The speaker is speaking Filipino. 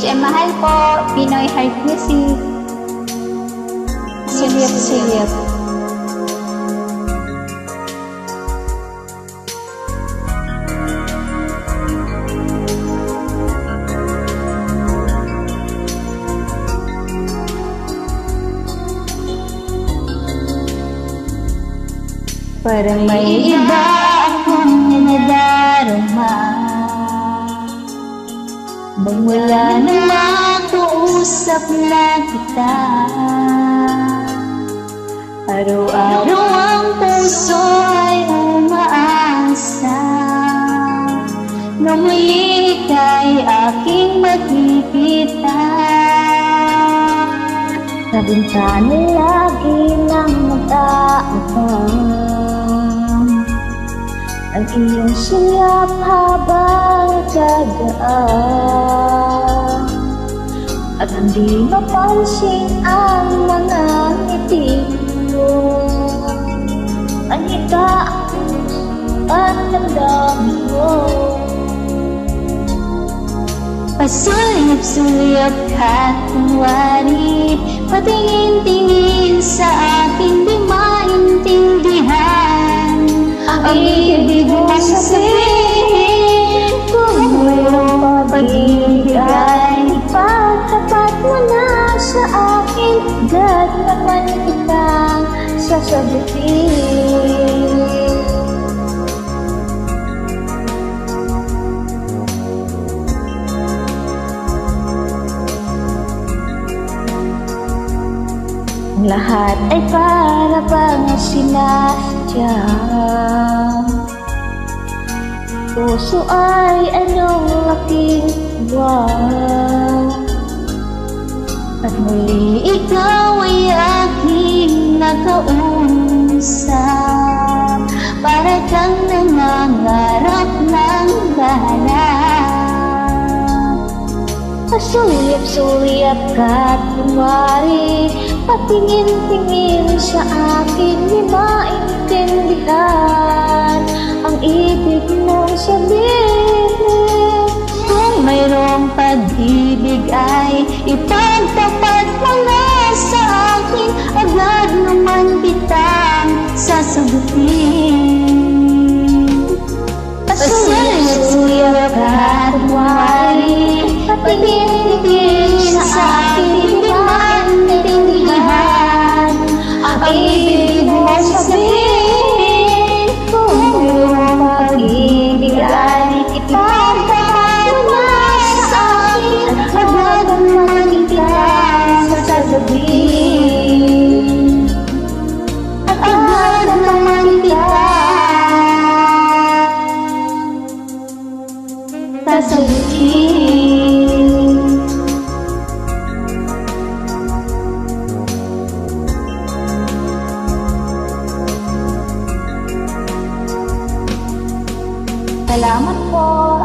HM Mahal po, Pinoy Heart Music. Silip-silip. Parang may iba akong nadarama Magmula nang makausap na kita Araw-araw ang puso ay umaasa Na muli ika'y aking makikita Sa bintana lagi nang mag-aabang Ang iyong siyap habang nagdaan At hindi mapansin ang mga ngiti mo Anita at damdamin mo Pasulip-sulip ka kunwari Patingin-tingin sa aking di maintindihan Ang ibig mong sabihin Kung mayroong pag-ibig ay ipagtapat mo na sa akin Agad naman kitang sasagutin Ang lahat ay para bang sinasadya Puso ay anong aking buwan At muli ikaw ay aking nakausap Para kang nangangarap ng lahat Pasulip-sulip ka't kunwari Patingin-tingin sa akin di maintindihan Ang ibig mong sabihin Kung mayroong pag-ibig ay ipagtapat mo na sa akin Agad naman kitang sasagutin Pasulip-sulip ka't kunwari Patingin-tingin sa akin di maintindihan Ang ibig mong sabihin Kung mayroong pag-ibig ay ipagtapat mo na sa akin Agad naman kitang sasagutin Agad naman kitang sasagutin Salamat po.